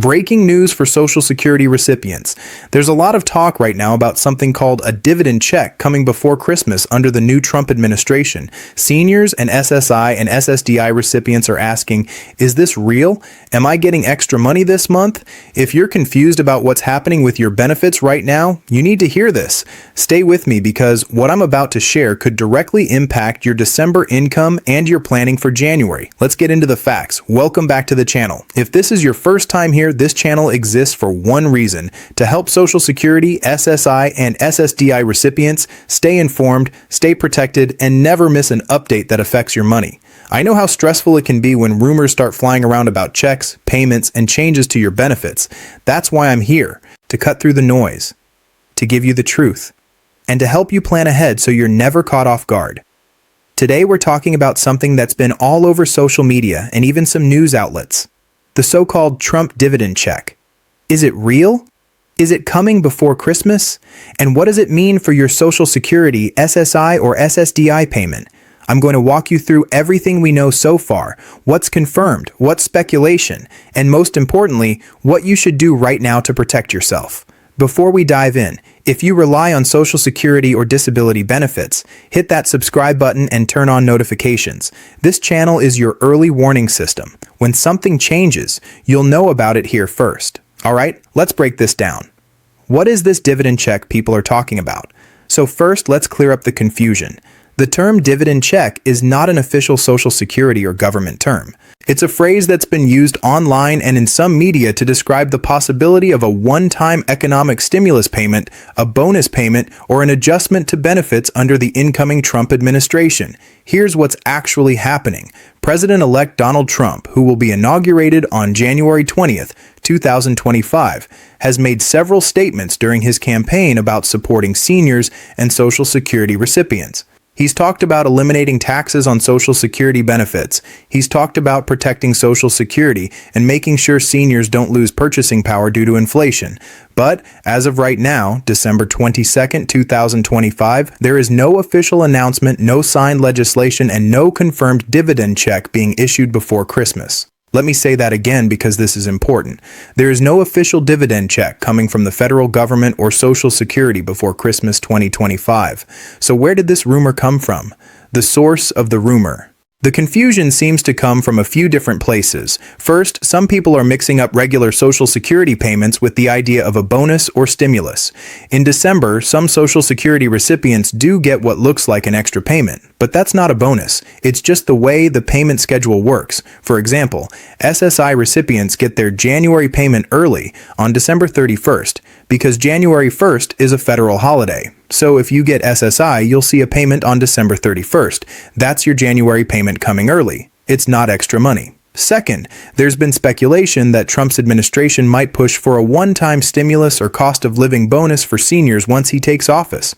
Breaking news for Social Security recipients. There's a lot of talk right now about something called a dividend check coming before Christmas under the new Trump administration. Seniors and SSI and SSDI recipients are asking, is this real? Am I getting extra money this month? If you're confused about what's happening with your benefits right now, you need to hear this. Stay with me because what I'm about to share could directly impact your December income and your planning for January. Let's get into the facts. Welcome back to the channel. If this is your first time here, this channel exists for one reason: to help Social Security, SSI, and SSDI recipients stay informed, stay protected, and never miss an update that affects your money. I know how stressful it can be when rumors start flying around about checks, payments, and changes to your benefits. That's why I'm here, to cut through the noise, to give you the truth, and to help you plan ahead so you're never caught off guard. Today we're talking about something that's been all over social media and even some news outlets. The so-called Trump dividend check. Is it real? Is it coming before Christmas? And what does it mean for your Social Security, SSI, or SSDI payment? I'm going to walk you through everything we know so far, what's confirmed, what's speculation, and most importantly, what you should do right now to protect yourself. Before we dive in, if you rely on Social Security or disability benefits, hit that subscribe button and turn on notifications. This channel is your early warning system. When something changes, you'll know about it here first. All right, let's break this down. What is this dividend check people are talking about? So first, let's clear up the confusion. The term dividend check is not an official Social Security or government term. It's a phrase that's been used online and in some media to describe the possibility of a one-time economic stimulus payment, a bonus payment, or an adjustment to benefits under the incoming Trump administration. Here's what's actually happening. President-elect Donald Trump, who will be inaugurated on January 20th, 2025, has made several statements during his campaign about supporting seniors and Social Security recipients. He's talked about eliminating taxes on Social Security benefits. He's talked about protecting Social Security and making sure seniors don't lose purchasing power due to inflation. But as of right now, December 22nd, 2025, there is no official announcement, no signed legislation, and no confirmed dividend check being issued before Christmas. Let me say that again because this is important. There is no official dividend check coming from the federal government or Social Security before Christmas 2025. So where did this rumor come from? The source of the rumor. The confusion seems to come from a few different places. First, some people are mixing up regular Social Security payments with the idea of a bonus or stimulus. In December, some Social Security recipients do get what looks like an extra payment, but that's not a bonus. It's just the way the payment schedule works. For example, SSI recipients get their January payment early on December 31st because January 1st is a federal holiday. So if you get SSI, you'll see a payment on December 31st. That's your January payment coming early. It's not extra money. Second, there's been speculation that Trump's administration might push for a one-time stimulus or cost of living bonus for seniors once he takes office.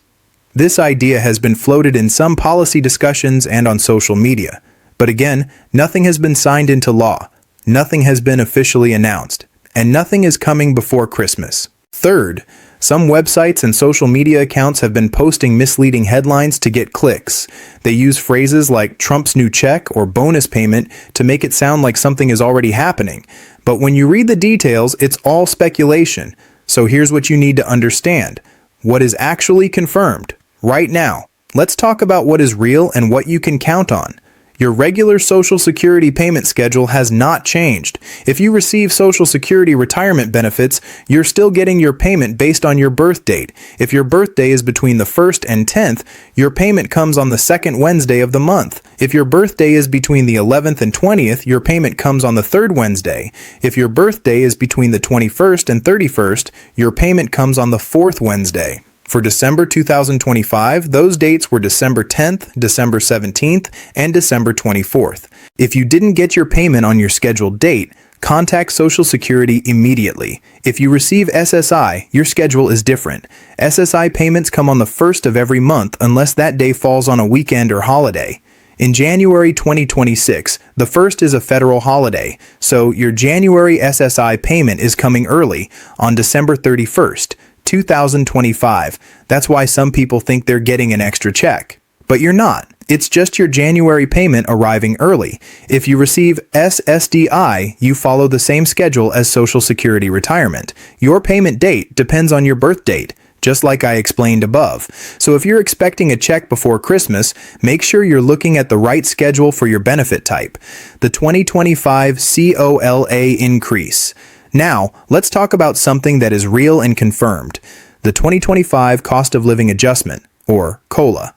This idea has been floated in some policy discussions and on social media. But again, nothing has been signed into law. Nothing has been officially announced. And nothing is coming before Christmas. Third, some websites and social media accounts have been posting misleading headlines to get clicks. They use phrases like Trump's new check or bonus payment to make it sound like something is already happening. But when you read the details, it's all speculation. So here's what you need to understand. What is actually confirmed right now? Let's talk about what is real and what you can count on. Your regular Social Security payment schedule has not changed. If you receive Social Security retirement benefits, you're still getting your payment based on your birth date. If your birthday is between the 1st and 10th, your payment comes on the second Wednesday of the month. If your birthday is between the 11th and 20th, your payment comes on the third Wednesday. If your birthday is between the 21st and 31st, your payment comes on the fourth Wednesday. For December 2025, those dates were December 10th, December 17th, and December 24th. If you didn't get your payment on your scheduled date, contact Social Security immediately. If you receive SSI, your schedule is different. SSI payments come on the 1st of every month unless that day falls on a weekend or holiday. In January 2026, the 1st is a federal holiday, so your January SSI payment is coming early on December 31st. 2025. That's why some people think they're getting an extra check. But you're not. It's just your January payment arriving early. If you receive SSDI, you follow the same schedule as Social Security retirement. Your payment date depends on your birth date, just like I explained above. So if you're expecting a check before Christmas, make sure you're looking at the right schedule for your benefit type. The 2025 COLA increase. Now, let's talk about something that is real and confirmed. The 2025 Cost of Living Adjustment, or COLA.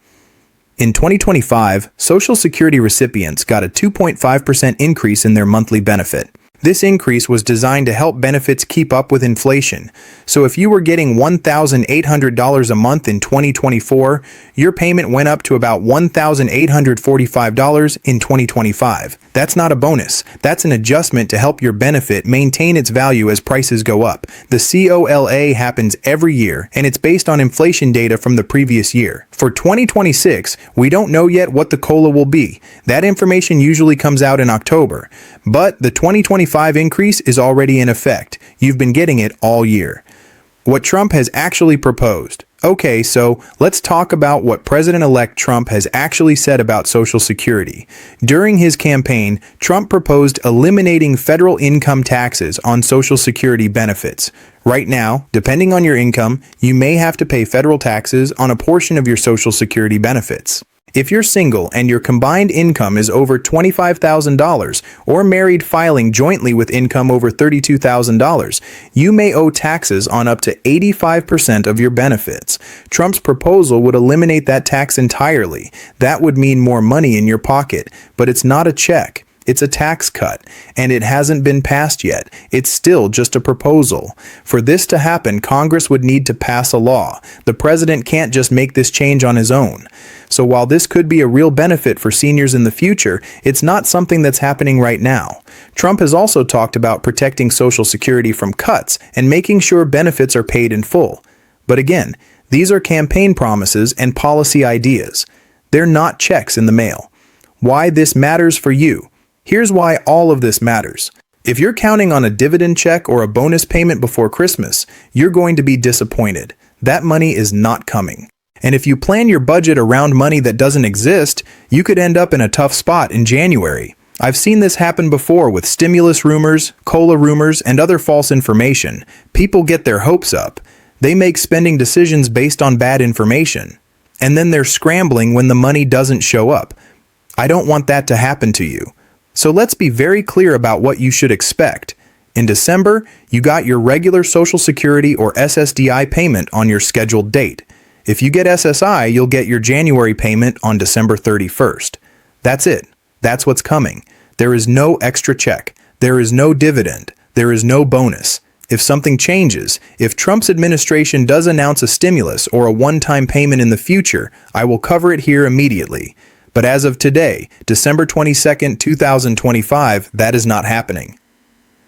In 2025, Social Security recipients got a 2.5% increase in their monthly benefit. This increase was designed to help benefits keep up with inflation. So if you were getting $1,800 a month in 2024, your payment went up to about $1,845 in 2025. That's not a bonus. That's an adjustment to help your benefit maintain its value as prices go up. The COLA happens every year, and it's based on inflation data from the previous year. For 2026, we don't know yet what the COLA will be. That information usually comes out in October. But the 2025 increase is already in effect. You've been getting it all year. What Trump has actually proposed. Okay, so let's talk about what President-elect Trump has actually said about Social Security. During his campaign, Trump proposed eliminating federal income taxes on Social Security benefits. Right now, depending on your income, you may have to pay federal taxes on a portion of your Social Security benefits. If you're single and your combined income is over $25,000 or married filing jointly with income over $32,000, you may owe taxes on up to 85% of your benefits. Trump's proposal would eliminate that tax entirely. That would mean more money in your pocket, but it's not a check. It's a tax cut, and it hasn't been passed yet. It's still just a proposal. For this to happen, Congress would need to pass a law. The president can't just make this change on his own. So while this could be a real benefit for seniors in the future, it's not something that's happening right now. Trump has also talked about protecting Social Security from cuts and making sure benefits are paid in full. But again, these are campaign promises and policy ideas. They're not checks in the mail. Why this matters for you? Here's why all of this matters. If you're counting on a dividend check or a bonus payment before Christmas, you're going to be disappointed. That money is not coming. And if you plan your budget around money that doesn't exist, you could end up in a tough spot in January. I've seen this happen before with stimulus rumors, COLA rumors, and other false information. People get their hopes up. They make spending decisions based on bad information. And then they're scrambling when the money doesn't show up. I don't want that to happen to you. So let's be very clear about what you should expect. In December, you got your regular Social Security or SSDI payment on your scheduled date. If you get SSI, you'll get your January payment on December 31st. That's it. That's what's coming. There is no extra check. There is no dividend. There is no bonus. If something changes, if Trump's administration does announce a stimulus or a one-time payment in the future, I will cover it here immediately. But as of today, December 22, 2025, that is not happening.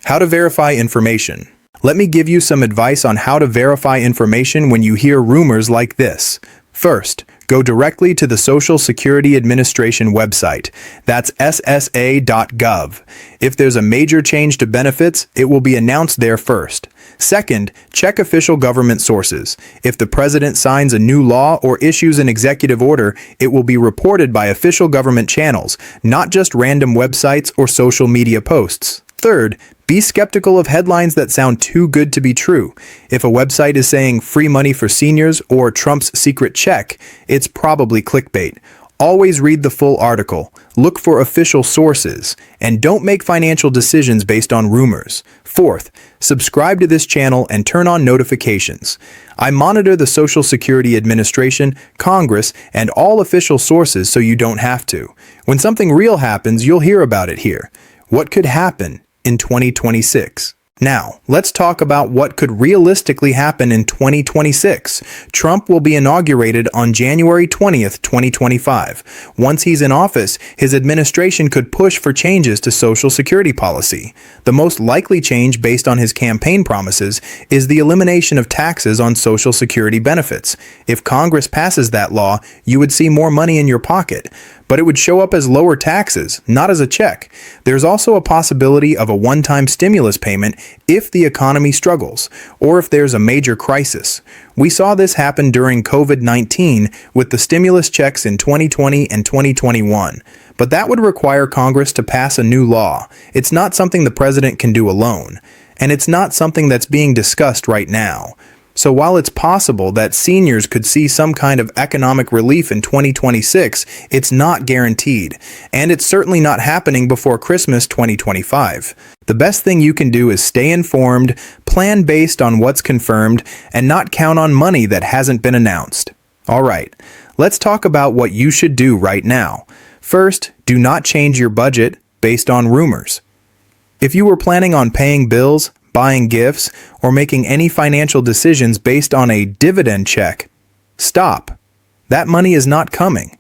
How to verify information. Let me give you some advice on how to verify information when you hear rumors like this. First, go directly to the Social Security Administration website. That's ssa.gov. If there's a major change to benefits, it will be announced there first. Second, check official government sources. If the president signs a new law or issues an executive order, it will be reported by official government channels, not just random websites or social media posts. Third, be skeptical of headlines that sound too good to be true. If a website is saying free money for seniors or Trump's secret check, it's probably clickbait. Always read the full article, look for official sources, and don't make financial decisions based on rumors. Fourth, subscribe to this channel and turn on notifications. I monitor the Social Security Administration, Congress, and all official sources so you don't have to. When something real happens, you'll hear about it here. What could happen in 2026? Now, let's talk about what could realistically happen in 2026. Trump will be inaugurated on January 20th, 2025. Once he's in office, his administration could push for changes to Social Security policy. The most likely change based on his campaign promises is the elimination of taxes on Social Security benefits. If Congress passes that law, you would see more money in your pocket. but it would show up as lower taxes, not as a check. There's also a possibility of a one-time stimulus payment if the economy struggles, or if there's a major crisis. We saw this happen during COVID-19 with the stimulus checks in 2020 and 2021. But that would require Congress to pass a new law. It's not something the president can do alone. And it's not something that's being discussed right now. So while it's possible that seniors could see some kind of economic relief in 2026, it's not guaranteed. And it's certainly not happening before Christmas 2025. The best thing you can do is stay informed, plan based on what's confirmed, and not count on money that hasn't been announced. Alright, let's talk about what you should do right now. First, do not change your budget based on rumors. If you were planning on paying bills, buying gifts, or making any financial decisions based on a dividend check, stop. That money is not coming.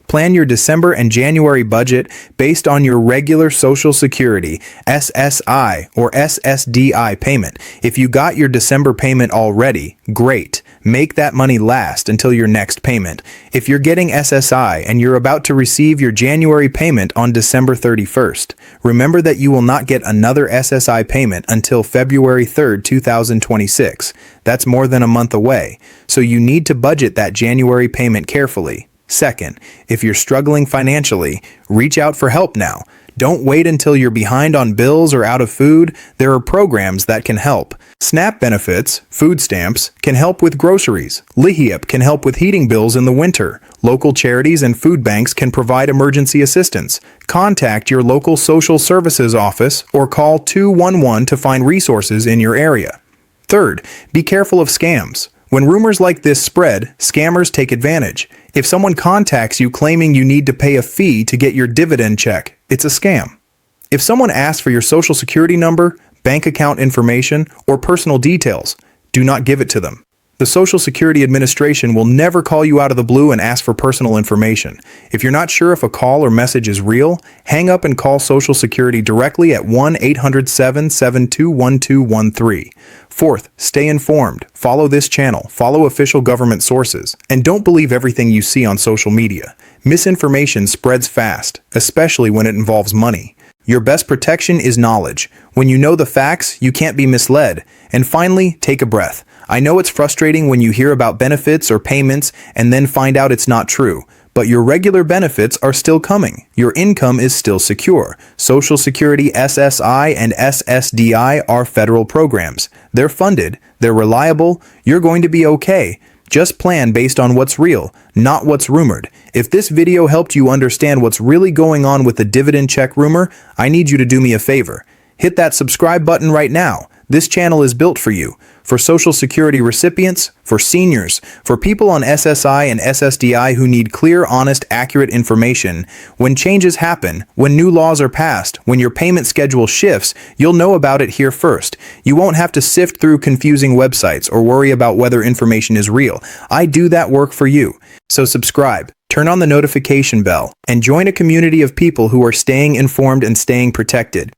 Plan your December and January budget based on your regular Social Security, SSI, or SSDI payment. If you got your December payment already, great. Make that money last until your next payment. If you're getting SSI and you're about to receive your January payment on December 31st, remember that you will not get another SSI payment until February 3rd, 2026. That's more than a month away, so you need to budget that January payment carefully. Second, if you're struggling financially, reach out for help now. Don't wait until you're behind on bills or out of food. There are programs that can help. SNAP benefits, food stamps, can help with groceries. LIHEAP can help with heating bills in the winter. Local charities and food banks can provide emergency assistance. Contact your local social services office or call 211 to find resources in your area. Third, be careful of scams. When rumors like this spread, scammers take advantage. If someone contacts you claiming you need to pay a fee to get your dividend check, it's a scam. If someone asks for your social security number, bank account information, or personal details, do not give it to them. The Social Security Administration will never call you out of the blue and ask for personal information. If you're not sure if a call or message is real, hang up and call Social Security directly at 1-800-772-1213. Fourth, stay informed. Follow this channel, follow official government sources, and don't believe everything you see on social media. Misinformation spreads fast, especially when it involves money. Your best protection is knowledge. When you know the facts, you can't be misled. And finally, take a breath. I know it's frustrating when you hear about benefits or payments and then find out it's not true. But your regular benefits are still coming. Your income is still secure. Social Security, SSI, and SSDI are federal programs. They're funded, they're reliable, you're going to be okay. Just plan based on what's real, not what's rumored. If this video helped you understand what's really going on with the dividend check rumor, I need you to do me a favor. Hit that subscribe button right now. This channel is built for you, for Social Security recipients, for seniors, for people on SSI and SSDI who need clear, honest, accurate information. When changes happen, when new laws are passed, when your payment schedule shifts, you'll know about it here first. You won't have to sift through confusing websites or worry about whether information is real. I do that work for you. So subscribe, turn on the notification bell, and join a community of people who are staying informed and staying protected.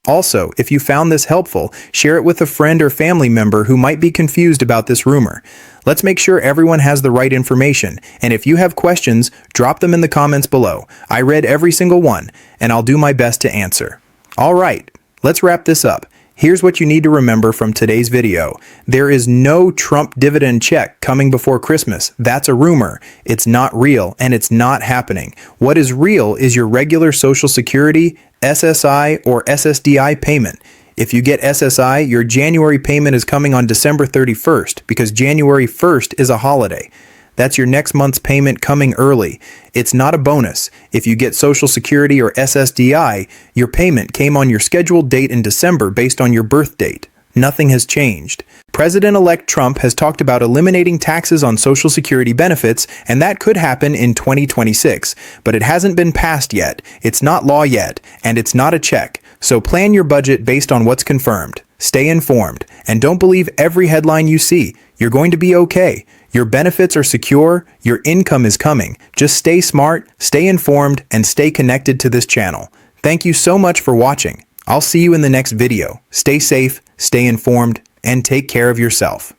Also, if you found this helpful, share it with a friend or family member who might be confused about this rumor. Let's make sure everyone has the right information, and if you have questions, drop them in the comments below. I read every single one, and I'll do my best to answer. Alright, let's wrap this up. Here's what you need to remember from today's video. There is no Trump dividend check coming before Christmas. That's a rumor. It's not real, and it's not happening. What is real is your regular Social Security, SSI, or SSDI payment. If you get SSI, your January payment is coming on December 31st because January 1st is a holiday. That's your next month's payment coming early. It's not a bonus. If you get Social Security or SSDI, your payment came on your scheduled date in December based on your birth date. Nothing has changed. President-elect Trump has talked about eliminating taxes on Social Security benefits, and that could happen in 2026. But it hasn't been passed yet. It's not law yet, and it's not a check. So plan your budget based on what's confirmed. Stay informed, and don't believe every headline you see. You're going to be okay. Your benefits are secure, your income is coming. Just stay smart, stay informed, and stay connected to this channel. Thank you so much for watching. I'll see you in the next video. Stay safe, stay informed, and take care of yourself.